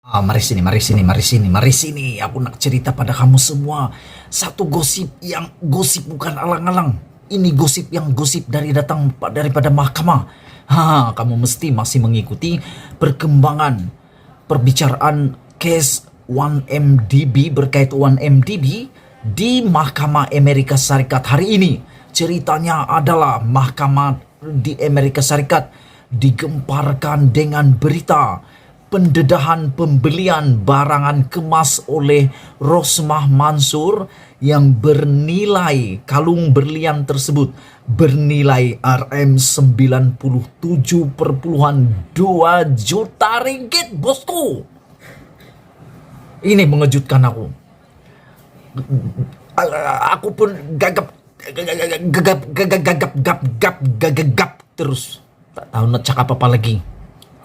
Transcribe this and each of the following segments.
Mari sini, mari sini, mari sini, mari sini. Aku nak cerita pada kamu semua. Satu gosip yang gosip bukan alang-alang. Ini gosip yang gosip daripada mahkamah. Kamu mesti masih mengikuti perkembangan perbicaraan case 1MDB berkait 1MDB di Mahkamah Amerika Serikat hari ini. Ceritanya adalah mahkamah di Amerika Serikat digemparkan dengan berita pendedahan pembelian barangan kemas oleh Rosmah Mansur yang bernilai kalung berlian tersebut bernilai Rm97,2 juta ringgit, bosku. Ini mengejutkan aku. Aku pun gagap terus. Tak tahu nak cakap apa lagi.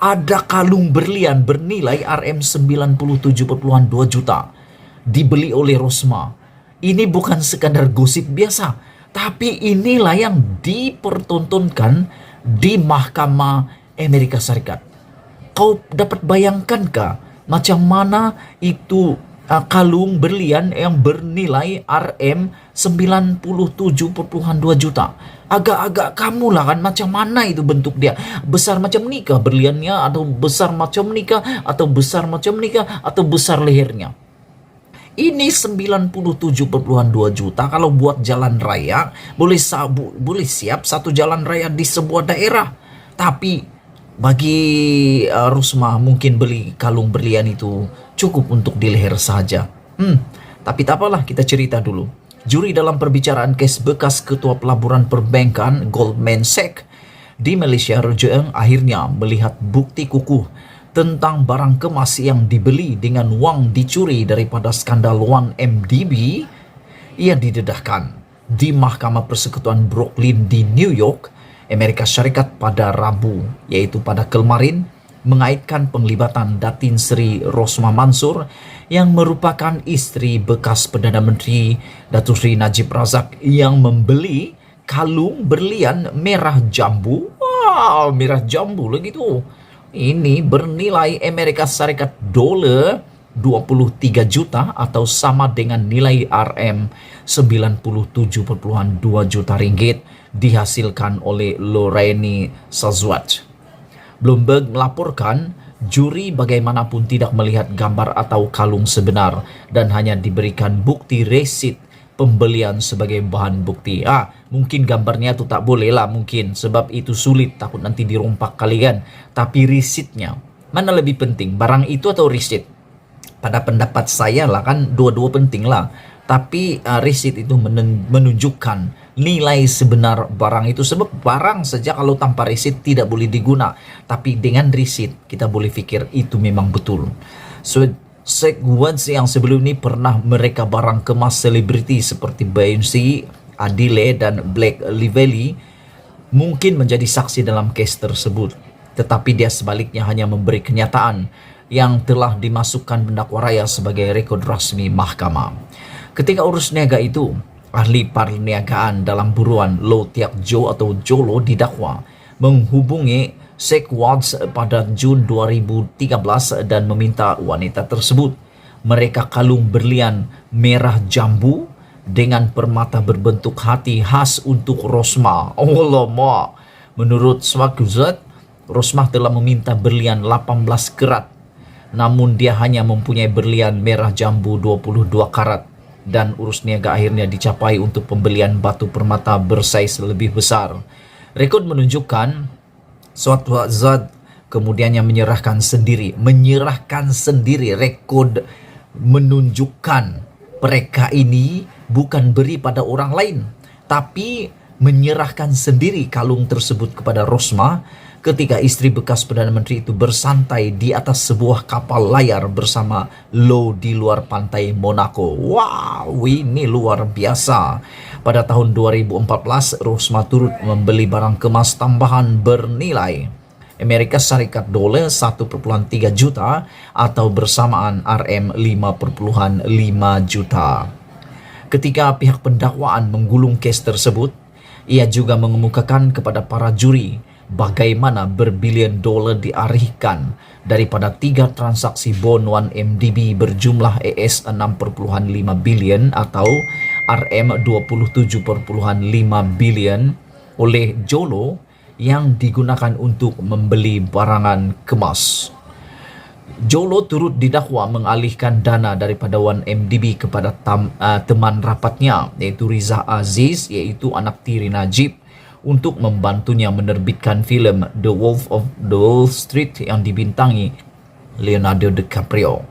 Ada kalung berlian bernilai Rm97,2 juta dibeli oleh Rosmah. Ini bukan sekadar gosip biasa, tapi inilah yang dipertontonkan di Mahkamah Amerika Serikat. Kau dapat bayangkankah macam mana itu kalung berlian yang bernilai Rm97,2 juta? Agak-agak kamu lah kan, macam mana itu bentuk dia? Besar macam nikah berliannya, atau besar macam nikah, atau besar macam nikah, atau besar lehernya? Ini 97,2 juta kalau buat jalan raya boleh siap satu jalan raya di sebuah daerah. Tapi bagi Rosmah mungkin beli kalung berlian itu cukup untuk di leher saja. Tapi tak apalah, kita cerita dulu. Juri dalam perbicaraan kes bekas ketua pelaburan perbankan Goldman Sachs di Malaysia, Roger Ng, akhirnya melihat bukti kukuh tentang barang kemas yang dibeli dengan wang dicuri daripada skandal 1MDB. Ia didedahkan di Mahkamah Persekutuan Brooklyn di New York, Amerika Syarikat pada Rabu, yaitu pada kemarin, mengaitkan penglibatan Datin Seri Rosmah Mansur yang merupakan istri bekas Perdana Menteri Datuk Seri Najib Razak yang membeli kalung berlian merah jambu. Wow, merah jambu lagi tuh. Ini bernilai Amerika Serikat dolar 23 juta atau sama dengan nilai Rm97,2 juta ringgit dihasilkan oleh Lorraine Sazwat. Bloomberg melaporkan juri bagaimanapun tidak melihat gambar atau kalung sebenar dan hanya diberikan bukti resit pembelian sebagai bahan bukti. Mungkin gambarnya tu tak boleh lah mungkin sebab itu sulit, takut nanti dirompak kalian. Tapi resitnya, mana lebih penting, barang itu atau resit? Pada pendapat saya lah kan dua-dua penting lah. Tapi resit itu menunjukkan nilai sebenar barang itu, sebab barang saja kalau tanpa resit tidak boleh diguna, tapi dengan resit kita boleh fikir itu memang betul. Segwans yang sebelum ini pernah mereka barang kemas selebriti seperti Beyoncé, Adele dan Blake Lively mungkin menjadi saksi dalam kes tersebut, tetapi dia sebaliknya hanya memberi kenyataan yang telah dimasukkan pendakwa raya sebagai rekod rasmi mahkamah. Ketika urus niaga itu, ahli perniagaan dalam buruan Low Tiak Jo atau Jolo didakwa menghubungi Sekwans pada Jun 2013 dan meminta wanita tersebut mereka kalung berlian merah jambu dengan permata berbentuk hati khas untuk Rosmah. Alamak. Menurut Swakuzat, Rosmah telah meminta berlian 18 karat, namun dia hanya mempunyai berlian merah jambu 22 karat. Dan urus niaga akhirnya dicapai untuk pembelian batu permata bersaiz lebih besar. Rekod menunjukkan suatu zat kemudiannya menyerahkan sendiri. Rekod menunjukkan mereka ini bukan beri pada orang lain, tapi menyerahkan sendiri kalung tersebut kepada Rosmah ketika istri bekas Perdana Menteri itu bersantai di atas sebuah kapal layar bersama Low di luar pantai Monaco. Wow, ini luar biasa. Pada tahun 2014, Rosmah turut membeli barang kemas tambahan bernilai Amerika Serikat dolar 1,3 juta atau bersamaan Rm5,5 juta. Ketika pihak pendakwaan menggulung kes tersebut, ia juga mengemukakan kepada para juri bagaimana berbilion dolar dialihkan daripada 3 transaksi bond 1MDB berjumlah AS 6,5 bilion atau RM 27,5 bilion oleh Jolo yang digunakan untuk membeli barangan kemas. Jolo turut didakwa mengalihkan dana daripada 1MDB kepada teman rapatnya iaitu Riza Aziz, iaitu anak tiri Najib, untuk membantunya menerbitkan filem The Wolf of the Wall Street yang dibintangi Leonardo DiCaprio.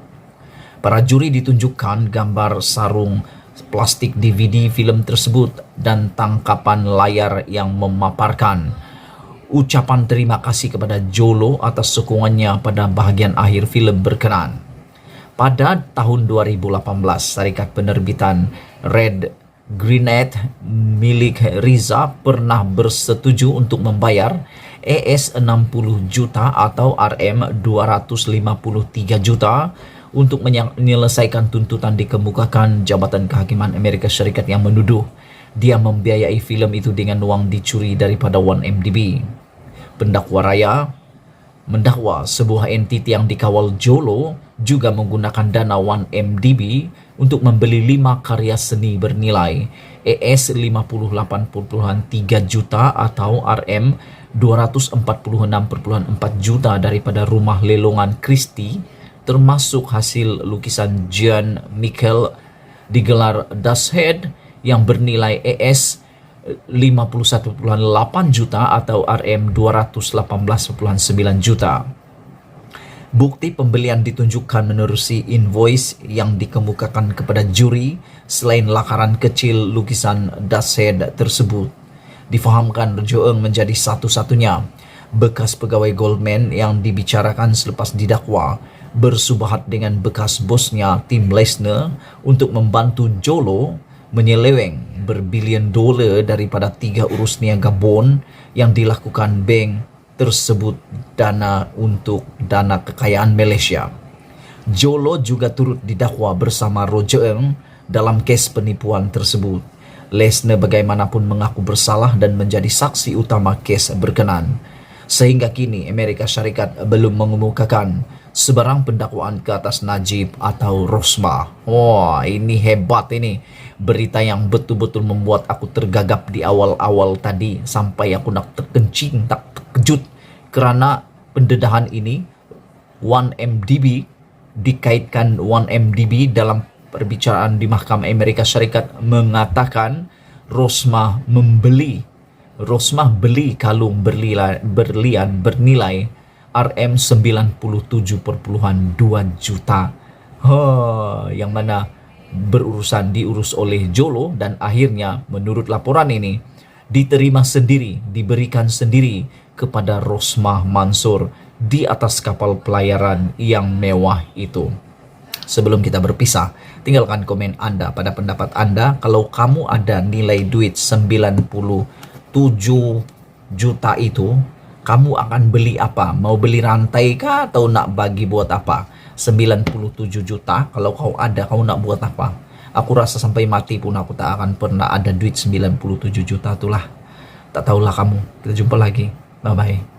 Para juri ditunjukkan gambar sarung plastik DVD filem tersebut dan tangkapan layar yang memaparkan ucapan terima kasih kepada Jolo atas sokongannya pada bahagian akhir filem berkenaan. Pada tahun 2018, syarikat penerbitan Red Granite milik Riza pernah bersetuju untuk membayar AS 60 juta atau RM 253 juta untuk menyelesaikan tuntutan dikemukakan Jabatan Kehakiman Amerika Syarikat yang menuduh dia membiayai filem itu dengan wang dicuri daripada 1MDB. Pendakwa raya mendakwa sebuah entiti yang dikawal Jolo juga menggunakan dana 1MDB untuk membeli 5 karya seni bernilai AS 58,3 juta atau RM 246,4 juta daripada rumah lelongan Christie, termasuk hasil lukisan Jean Michel digelar Das Head yang bernilai AS 51,8 juta atau RM 218,9 juta. Bukti pembelian ditunjukkan menerusi invoice yang dikemukakan kepada juri. Selain lakaran kecil lukisan Das Head tersebut, difahamkan Joeng menjadi satu-satunya bekas pegawai Goldman yang dibicarakan selepas didakwa bersubahat dengan bekas bosnya Tim Leissner untuk membantu Jolo menyeleweng berbilion dolar daripada 3 urus niaga bond yang dilakukan bank tersebut dana kekayaan Malaysia. Jolo juga turut didakwa bersama Joeng dalam kes penipuan tersebut. Leissner bagaimanapun mengaku bersalah dan menjadi saksi utama kes berkenaan. Sehingga kini Amerika Syarikat belum mengemukakan sebarang pendakwaan ke atas Najib atau Rosmah. Wah, ini hebat ini. Berita yang betul-betul membuat aku tergagap di awal-awal tadi sampai aku nak terkencing, tak terkejut kerana pendedahan ini 1MDB dikaitkan 1MDB dalam perbicaraan di Mahkamah Amerika Syarikat mengatakan Rosmah beli kalung berlian bernilai RM 97,2 juta. Yang mana diurus oleh Jolo dan akhirnya menurut laporan ini diberikan sendiri kepada Rosmah Mansur di atas kapal pelayaran yang mewah itu. Sebelum kita berpisah, tinggalkan komen Anda pada pendapat Anda. Kalau kamu ada nilai duit 97 juta itu, kamu akan beli apa? Mau beli rantai kah atau nak bagi buat apa? 97 juta, kalau kau ada, kau nak buat apa? Aku rasa sampai mati pun aku tak akan pernah ada duit 97 juta itulah. Tak tahulah kamu. Kita jumpa lagi. Bye-bye.